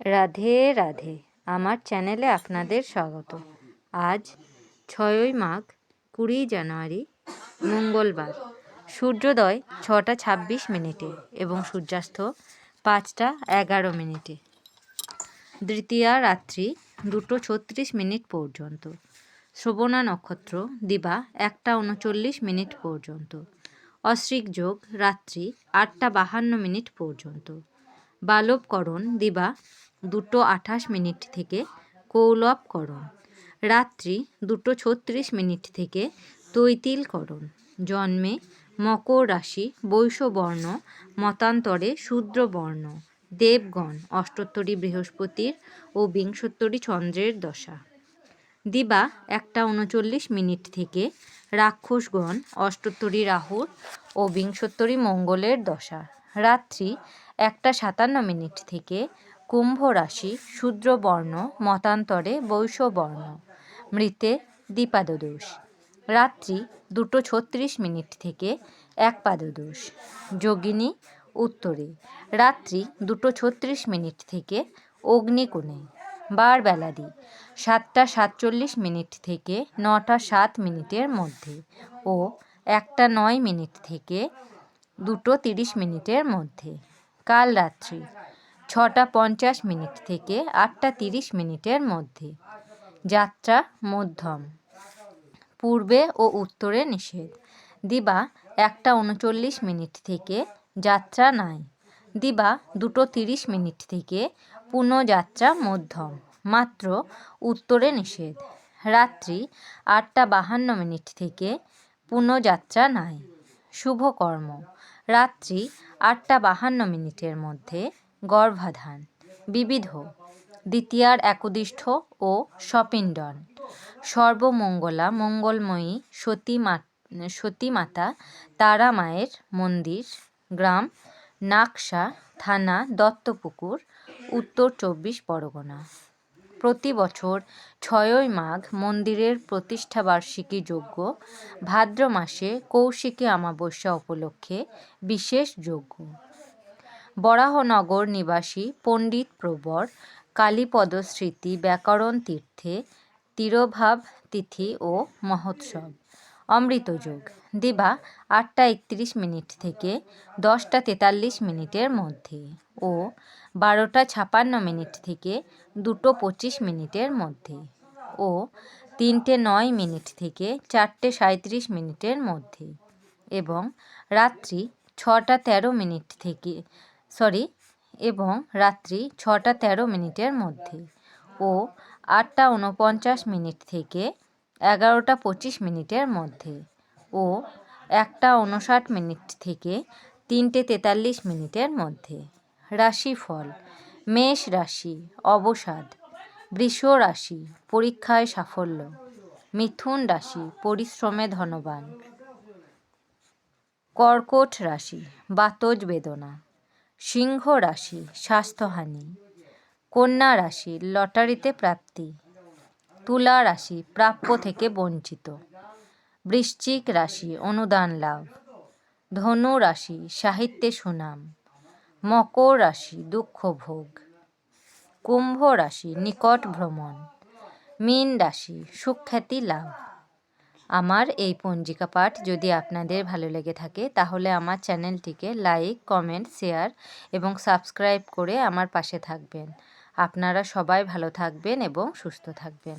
রাধে রাধে, আমার চ্যানেলে আপনাদের স্বাগত। আজ 6ই মাঘ 20 জানুয়ারি মঙ্গলবার। সূর্যোদয় 6টা 26 মিনিটে এবং সূর্যাস্ত 5টা 11 মিনিটে। দ্বিতীয়া রাত্রি 2টো 36 মিনিট পর্যন্ত। শ্রবণা নক্ষত্র দিবা 1টা 39 মিনিট পর্যন্ত। অশ্রিক যোগ রাত্রি 8টা 52 মিনিট পর্যন্ত। বালবকরণ দিবা 2টো 28 মিনিট থেকে কৌলবকরণ রাত্রি 2টো 36 মিনিট থেকে তৈতিলকরণ। জন্মে মকর রাশি, বৈশ্যবর্ণ, মতান্তরে শূদ্রবর্ণ, দেবগণ, অষ্টোত্তরী বৃহস্পতির ও বিংশোত্তরী চন্দ্রের দশা। দিবা 1টা 39 মিনিট থেকে রাক্ষসগণ, অষ্টোত্তরী রাহুর ও বিংশোত্তরী মঙ্গলের দশা। রাত্রি 1টা 57 মিনিট থেকে কুম্ভ রাশি, শূদ্রবর্ণ, মতান্তরে বৈশ্যবর্ণ, মৃতে দ্বিপাদদোষ। রাত্রি 2টো 36 মিনিট থেকে একপাদদোষ। যোগিনী উত্তরে রাত্রি 2টো 36 মিনিট থেকে অগ্নিকোণে। বার বেলাদি 7টা 47 মিনিট থেকে 9টা 7 মিনিটের মধ্যে ও 1টা 9 মিনিট থেকে 2টো 30 মিনিটের মধ্যে। কাল রাত্রি 6টা 50 মিনিট থেকে 8টা 30 মিনিটের মধ্যে। যাত্রা মধ্যম, পূর্বে ও উত্তরে নিষেধ। দিবা 1টা 39 মিনিট থেকে যাত্রা নাই। দিবা 2টো 30 মিনিট থেকে পুনঃযাত্রা মধ্যম, মাত্র উত্তরে নিষেধ। রাত্রি 8টা 52 মিনিট থেকে পুনঃযাত্রা নাই। শুভকর্ম রাত্রি 8টা 52 মিনিটের মধ্যে গর্ভাধান। বিবিধ দ্বিতীয়ার একদিষ্ঠ ও সপিণ্ডন। সর্বমঙ্গলা মঙ্গলময়ী সতী মাতা তারা মায়ের মন্দির, গ্রাম নাকশা, থানা দত্তপুকুর, উত্তর 24 পরগনা। প্রতি বছর 6ই মাঘ মন্দিরের প্রতিষ্ঠাবার্ষিকী যজ্ঞ, ভাদ্র মাসে কৌশিকী অমাবস্যা উপলক্ষে বিশেষ যজ্ঞ। বরাহনগর নিবাসী পণ্ডিত প্রবর কালীপদ স্মৃতি ব্যাকরণ তীর্থে তিরোভাব তিথি ও মহোৎসব। অমৃতযোগ দিবা 8টা 31 মিনিট থেকে 10টা 43 মিনিটের মধ্যে ও 12টা 56 মিনিট থেকে 2টো 25 মিনিটের মধ্যে ও 3টে 9 মিনিট থেকে 4টে 37 মিনিটের মধ্যে এবং রাত্রি 6টা 13 মিনিট থেকে রাত্রি 6টা 13 মিনিটের মধ্যে ও 8টা 49 মিনিট থেকে 11টা 25 মিনিটের মধ্যে ও 1টা 59 মিনিট থেকে 3টে 43 মিনিটের মধ্যে। রাশিফল: মেষ রাশি অবসাদ, বৃষ রাশি পরীক্ষায় সাফল্য, মিথুন রাশি পরিশ্রমে ধনবান, কর্কট রাশি বাতজ বেদনা, সিংহ রাশি স্বাস্থ্যহানি, কন্যা রাশি লটারিতে প্রাপ্তি, তুলা রাশি প্রাপ্য থেকে বঞ্চিত, বৃশ্চিক রাশি অনুদান লাভ, ধনু রাশি সাহিত্যে সুনাম, মকর রাশি দুঃখ ভোগ, কুম্ভ রাশি নিকট ভ্রমণ, মীন রাশি সুখ্যাতি লাভ। আমার এই পঞ্জিকা পাঠ যদি আপনাদের ভালো লেগে থাকে তাহলে আমার চ্যানেলটিকে লাইক, কমেন্ট, শেয়ার এবং সাবস্ক্রাইব করে আমার পাশে থাকবেন। আপনারা সবাই ভালো থাকবেন এবং সুস্থ থাকবেন।